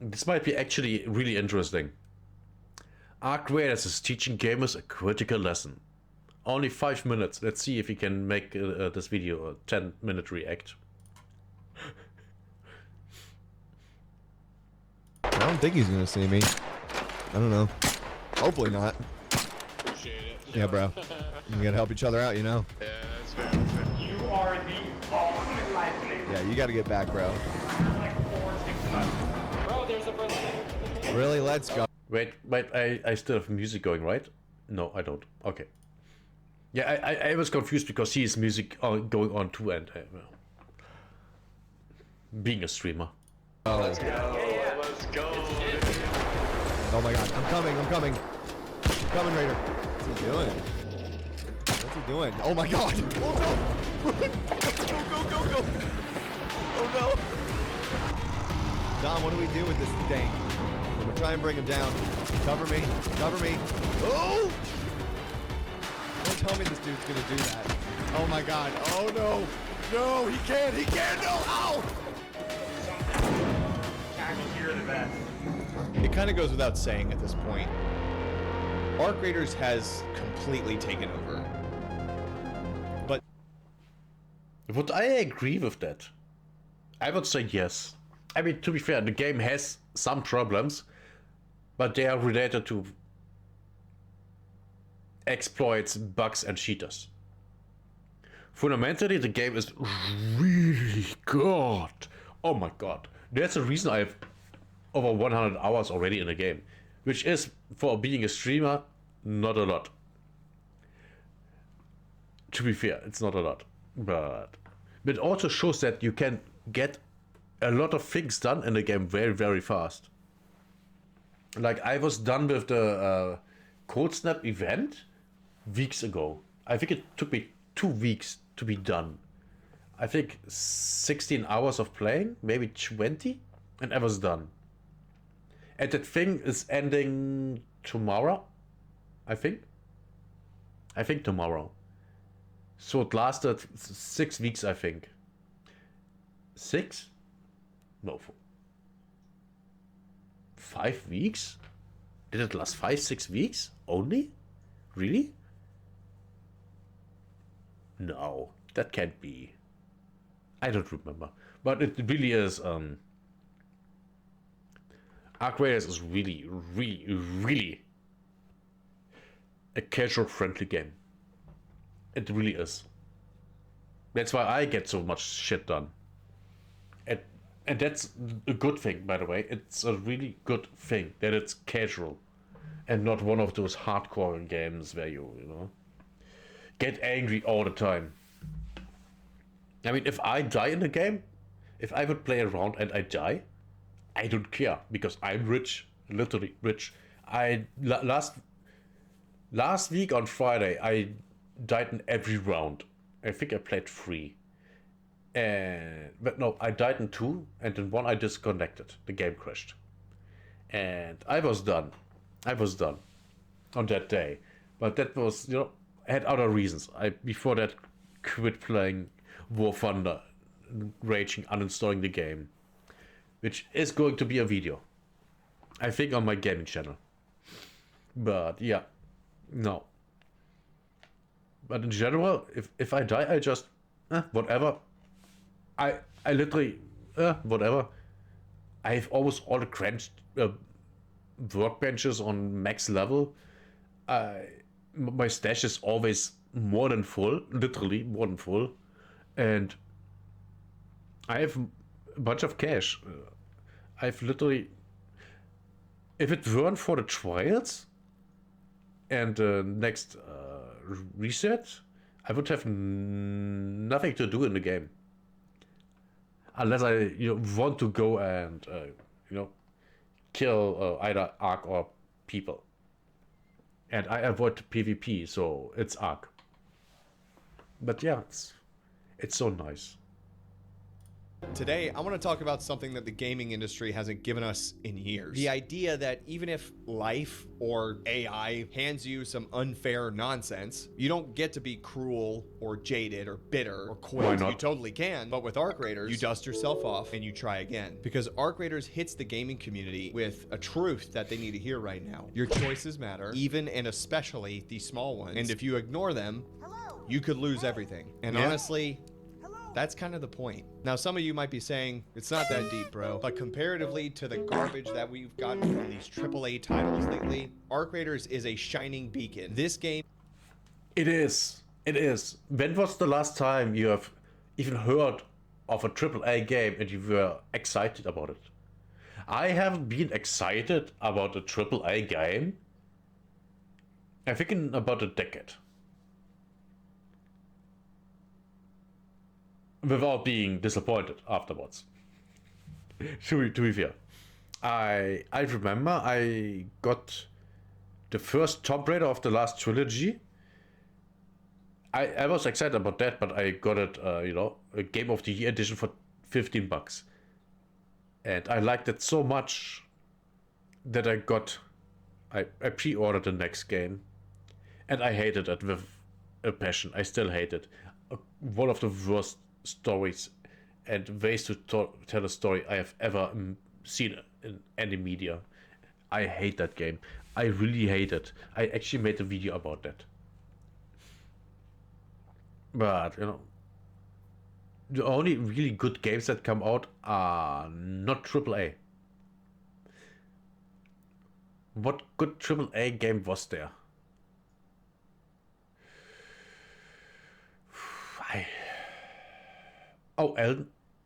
This might be actually really interesting. Arc Raiders is teaching gamers a critical lesson. Only 5 minutes. Let's see if we can make this video a 10-minute react. I don't think he's gonna see me. I don't know. Hopefully not. Appreciate it. Yeah, bro. We gotta help each other out, you know? Yeah, that's fair. That's fair. You are the only likely. Yeah, you gotta get back, bro. Like 4 6 months. Bro, there's a person. Really? Let's go. Wait, I still have music going, right? No, I don't. Okay. Yeah, I was confused because he is music going on too, and well, being a streamer. Oh. Let's go. Let's go. Oh my god, I'm coming. I'm coming, Raider. What's he doing? What's he doing? Oh my god! Oh no! Go! Oh no! Dom, what do we do with this thing? I'm gonna try and bring him down. Cover me. Oh! Don't tell me this dude's gonna do that. Oh my god. Oh no! No, he can't! No! Ow! You're the best. It kind of goes without saying at this point. Arc Raiders has completely taken over. But Would I agree with that? I would say yes. I mean, to be fair, the game has some problems, but they are related to exploits, bugs, and cheaters. Fundamentally, the game is really good. Oh my god. That's the reason I have over 100 hours already in the game, which is, for being a streamer, not a lot. To be fair, it's not a lot, but it also shows that you can get a lot of things done in the game very, very fast. Like, I was done with the Cold Snap event weeks ago. I think it took me 2 weeks to be done. I think 16 hours of playing, maybe 20, and I was done. And that thing is ending tomorrow, I think. I think tomorrow. So it lasted 6 weeks, I think. 6? No. 5 weeks? Did it last 5-6 weeks? Only? Really? No, that can't be. I don't remember. But it really is, Arc Raiders is really, really, really a casual-friendly game. It really is. That's why I get so much shit done. And that's a good thing, by the way. It's a really good thing that it's casual and not one of those hardcore games where you know, get angry all the time. I mean, if I die in the game, if I would play around and I die, I don't care because I'm rich, literally rich. Last week on Friday, I died in every round. I think I played 3. But no, I died in 2, and in 1 I disconnected. The game crashed. And I was done. On that day. But that was, you know, I had other reasons. I before that quit playing War Thunder, raging, uninstalling the game. Which is going to be a video. I think on my gaming channel. But yeah, no. But in general, if I die, I just, whatever. I literally, whatever. I have always all the cranched workbenches on max level. My stash is always more than full, literally more than full. And I have a bunch of cash. I've literally, if it weren't for the trials and the next reset, I would have nothing to do in the game. Unless I want to go and kill either Ark or people. And I avoid PvP, so it's Ark. But yeah, it's so nice. Today, I want to talk about something that the gaming industry hasn't given us in years. The idea that even if life or AI hands you some unfair nonsense, you don't get to be cruel or jaded or bitter or quit. Why not? You totally can, but with Arc Raiders, you dust yourself off and you try again. Because Arc Raiders hits the gaming community with a truth that they need to hear right now. Your choices matter, even and especially the small ones. And if you ignore them, you could lose everything. And Yeah. honestly, that's kind of the point. Now, some of you might be saying, it's not that deep, bro. But comparatively to the garbage that we've gotten from these AAA titles lately, Arc Raiders is a shining beacon. This game It is. It is. When was the last time you have even heard of a AAA game and you were excited about it? I haven't been excited about a AAA game, I think, in about a decade. Without being disappointed afterwards. to be fair. I remember I got the first Tomb Raider of the last trilogy. I was excited about that, but I got it, a Game of the Year edition for $15. And I liked it so much that I pre-ordered the next game. And I hated it with a passion. I still hate it. One of the worst stories and ways to tell a story I have ever seen in any media. I hate that game. I really hate it. I actually made a video about that. But, the only really good games that come out are not AAA. What good AAA game was there?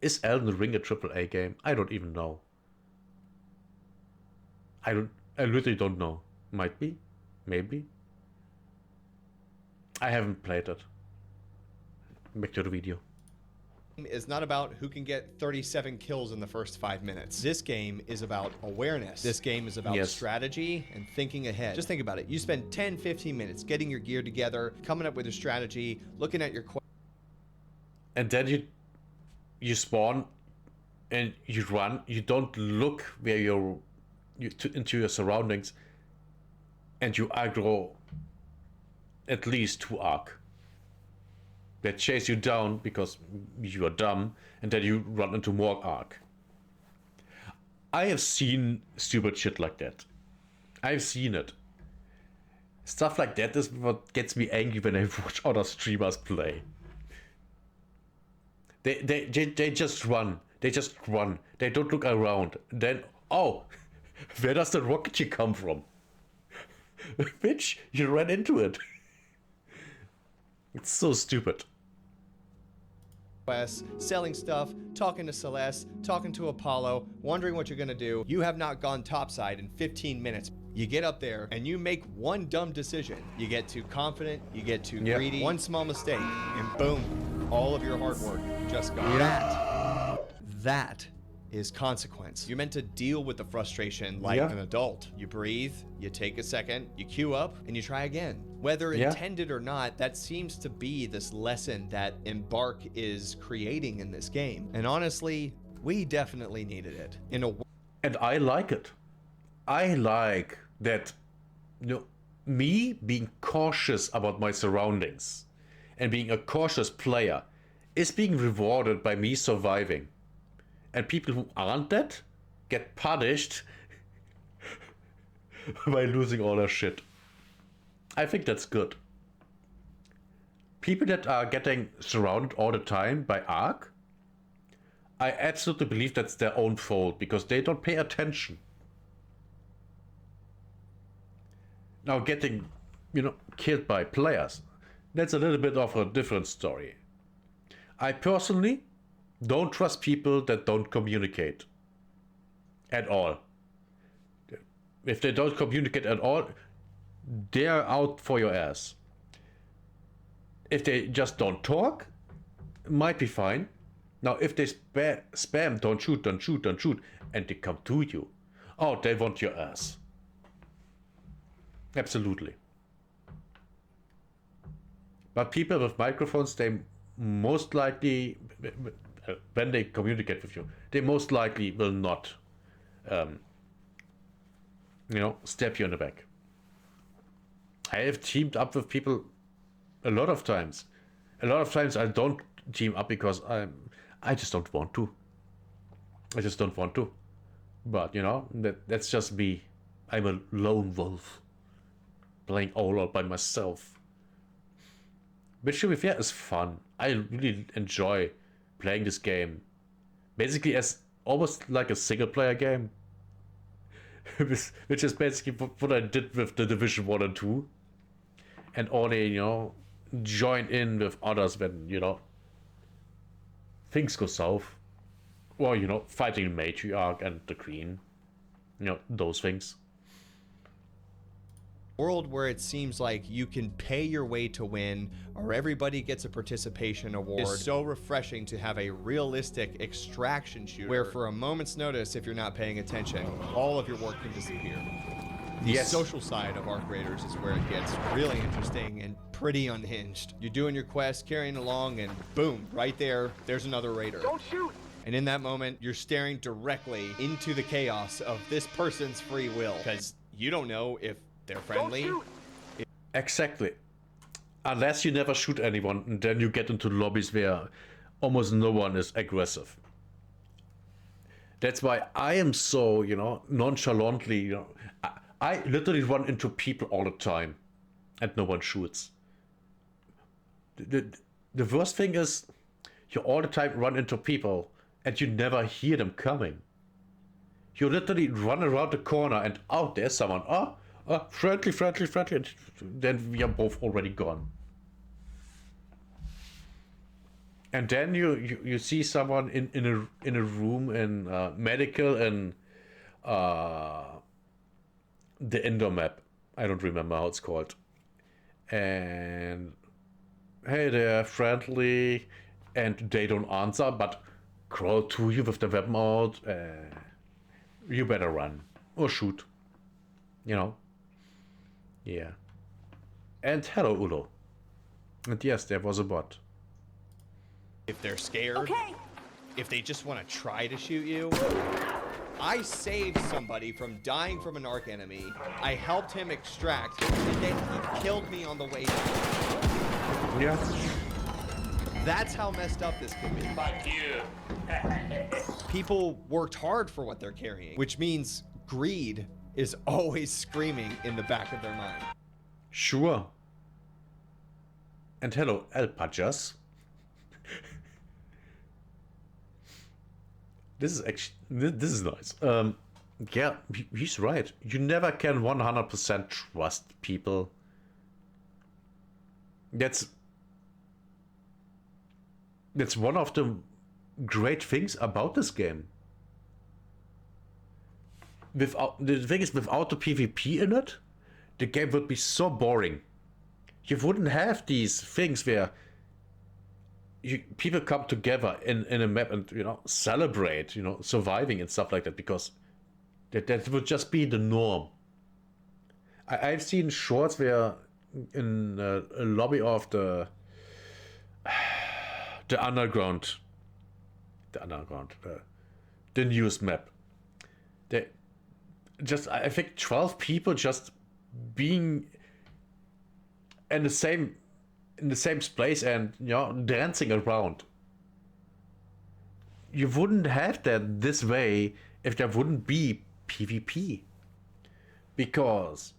Is Elden Ring a AAA game? I don't even know. I literally don't know. Might be, maybe. I haven't played it. Back to the video. is not about who can get 37 kills in the first 5 minutes. This game is about awareness. This game is about Yes. strategy and thinking ahead. Just think about it. You spend 10, 15 minutes getting your gear together, coming up with a strategy, looking at your And then you spawn and you run. You don't look where into your surroundings, and you aggro at least 2 arc. They chase you down because you are dumb, and then you run into more arc. I have seen stupid shit like that. I've seen it. Stuff like that is what gets me angry when I watch other streamers play. They just run. They just run. They don't look around. Then, oh, where does the rocket come from? Bitch, you ran into it. It's so stupid. quest, selling stuff, talking to Celeste, talking to Apollo, wondering what you're gonna do. You have not gone topside in 15 minutes. You get up there and you make one dumb decision. You get too confident, you get too Yep. greedy, one small mistake, and boom, all of your hard work just gone. That is consequence. You're meant to deal with the frustration like Yeah. an adult. You breathe, you take a second, you queue up, and you try again. Whether Yeah. intended or not, that seems to be this lesson that Embark is creating in this game. And honestly, we definitely needed it. In a And I like it. I like that, me being cautious about my surroundings and being a cautious player is being rewarded by me surviving. And people who aren't that get punished by losing all their shit. I think that's good. People that are getting surrounded all the time by Ark, I absolutely believe that's their own fault because they don't pay attention. Now getting, killed by players, that's a little bit of a different story. I personally don't trust people that don't communicate at all. If they don't communicate at all, they're out for your ass. If they just don't talk, it might be fine. Now, if they spam, don't shoot, and they come to you, oh, they want your ass. Absolutely. But people with microphones, they most likely, when they communicate with you, they most likely will not, stab you in the back. I have teamed up with people a lot of times. A lot of times I don't team up because I just don't want to. I just don't want to. But that's just me. I'm a lone wolf, playing all by myself. Which, to be fair, is fun. I really enjoy playing this game, basically as almost like a single player game. Which is basically what I did with the Division 1 and 2. And only, join in with others when, things go south. Or, fighting the matriarch and the queen. Those things. World where it seems like you can pay your way to win, or everybody gets a participation award. It's so refreshing to have a realistic extraction shooter where for a moment's notice, if you're not paying attention, all of your work can disappear. The social side of Arc Raiders is where it gets really interesting and pretty unhinged. You're doing your quest, carrying along, and boom, right there's another raider. Don't shoot! And in that moment, you're staring directly into the chaos of this person's free will, because you don't know if they're friendly. Exactly. Unless you never shoot anyone, and then you get into lobbies where almost no one is aggressive. That's why I am so, nonchalantly, I literally run into people all the time, and no one shoots. The worst thing is, you all the time run into people, and you never hear them coming. You literally run around the corner, and there's someone. Friendly, and then we are both already gone. And then you see someone in a room in medical and the indoor map. I don't remember how it's called. And hey, they're friendly, and they don't answer, but crawl to you with the weapon out. You better run or shoot. Yeah. And hello, Ulo. And yes, there was a bot. If they're scared, Okay. if they just want to try to shoot you. I saved somebody from dying from an arc enemy. I helped him extract, and then he killed me on the way down. Yeah. That's how messed up this could be. Fuck you. People worked hard for what they're carrying, which means greed is always screaming in the back of their mind. Sure. And hello, Alpajas. This is actually, this is nice. Yeah, he's right. You never can 100% trust people. That's one of the great things about this game. The thing is, without the PvP in it, the game would be so boring. You wouldn't have these things where people come together in a map and celebrate surviving and stuff like that, because that would just be the norm. I've seen shorts where in a lobby of the underground, the newest map, they just, I think 12 people just being in the same place and dancing around. You wouldn't have that this way if there wouldn't be PvP. Because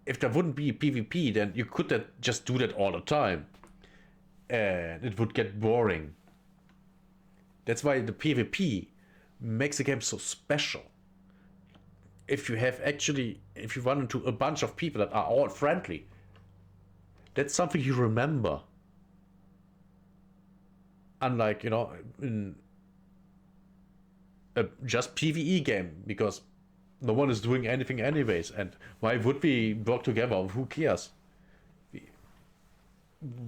if there wouldn't be PvP, then you could just do that all the time, and it would get boring. That's why the PvP makes the game so special. If you run into a bunch of people that are all friendly, that's something you remember. Unlike, in a just PvE game, because no one is doing anything anyways, and why would we work together? Who cares?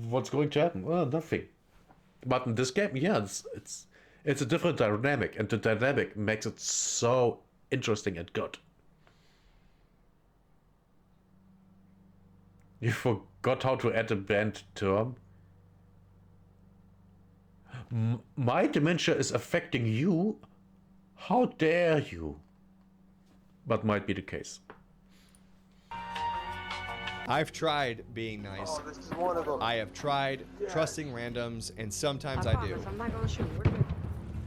What's going to happen? Well, nothing. But in this game, yeah, it's a different dynamic, and the dynamic makes it so interesting and good. You forgot how to add a banned term? My dementia is affecting you. How dare you? But might be the case. I've tried being nice. Oh, this is one of them. I have tried trusting randoms, and sometimes I do. promise I'm not gonna shoot. We're good.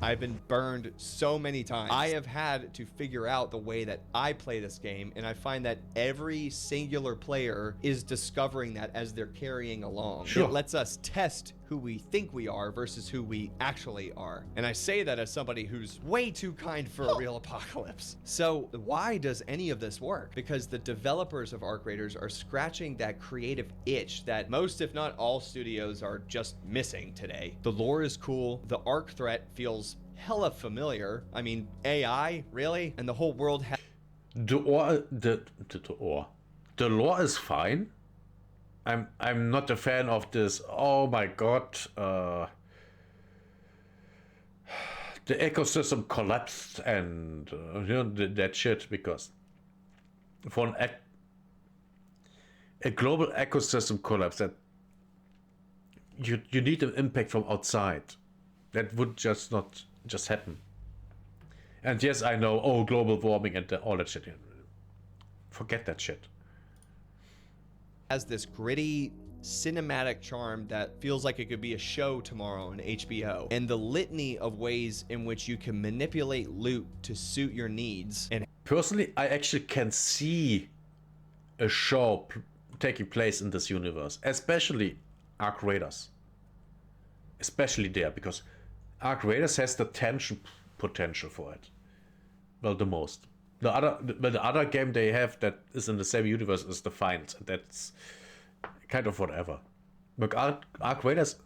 I've been burned so many times. I have had to figure out the way that I play this game, and I find that every singular player is discovering that as they're carrying along. Sure. It lets us test who we think we are versus who we actually are. And I say that as somebody who's way too kind for a real apocalypse. So why does any of this work? Because the developers of Arc Raiders are scratching that creative itch that most, if not all, studios are just missing today. The lore is cool. The Arc threat feels hella familiar. I mean, AI, really? And the whole world has The lore is fine. I'm not a fan of this. Oh my god, the ecosystem collapsed and that shit, because for a global ecosystem collapse, that you need an impact from outside. That would just not just happen. And yes, I know. Oh, global warming and all that shit. Forget that shit. has this gritty cinematic charm that feels like it could be a show tomorrow on HBO. And the litany of ways in which you can manipulate loot to suit your needs. And Personally, I actually can see a show taking place in this universe, especially Arc Raiders. Especially there, because Arc Raiders has the tension potential for it. Well, the most. The other game they have that is in the same universe is the Finals, and that's kind of whatever. But Arc Raiders,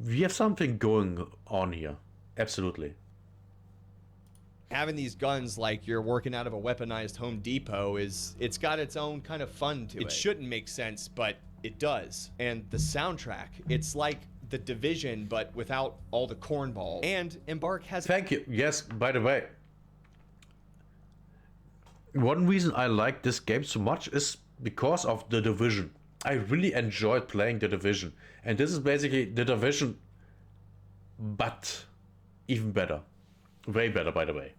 we have something going on here. Absolutely. having these guns like you're working out of a weaponized Home Depot it's got its own kind of fun to it. It shouldn't make sense, but it does. And the soundtrack, it's like The Division, but without all the cornball. And Embark has... Thank you. Yes, by the way, one reason I like this game so much is because of The Division. I really enjoyed playing The Division. And this is basically The Division, but even better. Way better, by the way.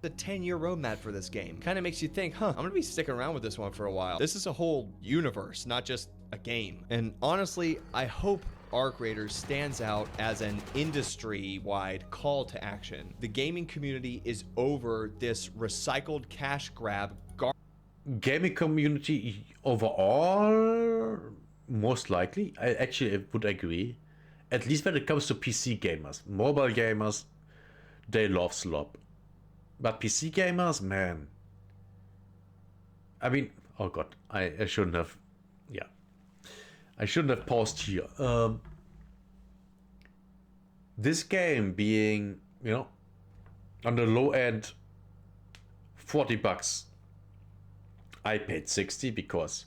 The 10-year roadmap for this game kind of makes you think, I'm gonna be sticking around with this one for a while. This is a whole universe, not just a game. And honestly, I hope Arc Raiders stands out as an industry-wide call to action. The gaming community is over this recycled cash grab Gaming community overall, most likely, I actually would agree. At least when it comes to PC gamers. Mobile gamers, they love slop. But PC gamers, man. I mean, oh god, I shouldn't have, yeah. I shouldn't have paused here. This game being, on the low end, $40. I paid 60 because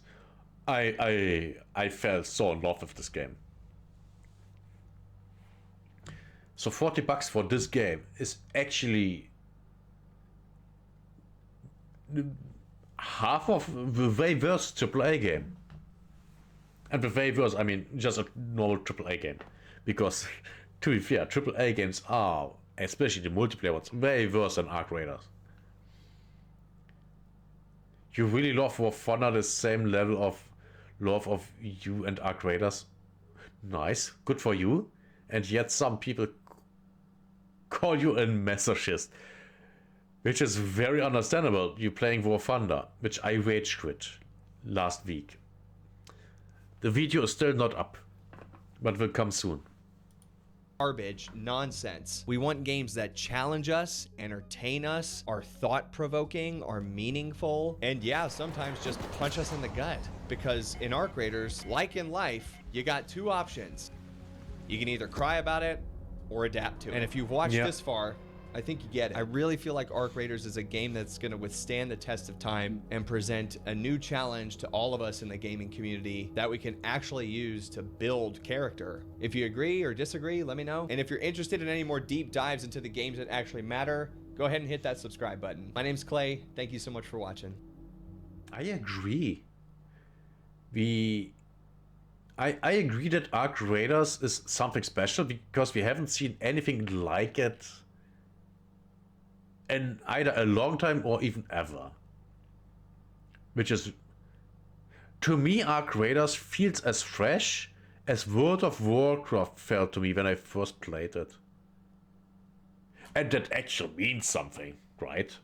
I fell so in love with this game. So $40 for this game is actually half of the way worse AAA game. And the way worse, I mean, just a normal AAA game. Because, to be fair, AAA games are, especially the multiplayer ones, way worse than Arc Raiders. You really love War Thunder the same level of love of you and Arc Raiders? Nice, good for you. And yet some people call you a masochist, which is very understandable. You playing War Thunder, which I rage quit last week. The video is still not up, but will come soon. Garbage nonsense. We want games that challenge us, entertain us, are thought-provoking, are meaningful, and yeah, sometimes just punch us in the gut. Because in Arc Raiders, like in life, you got two options. You can either cry about it or adapt to it. And if you've watched this far, I think you get it. I really feel like Arc Raiders is a game that's going to withstand the test of time and present a new challenge to all of us in the gaming community that we can actually use to build character. If you agree or disagree, let me know. And if you're interested in any more deep dives into the games that actually matter, go ahead and hit that subscribe button. My name's Clay. Thank you so much for watching. I agree. I agree that Ark Raiders is something special because we haven't seen anything like it in either a long time or even ever. Which is, to me, Ark Raiders feels as fresh as World of Warcraft felt to me when I first played it. And that actually means something, right?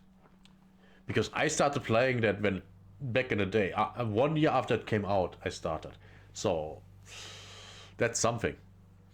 Because I started playing that when back in the day, 1 year after it came out, I started. So that's something.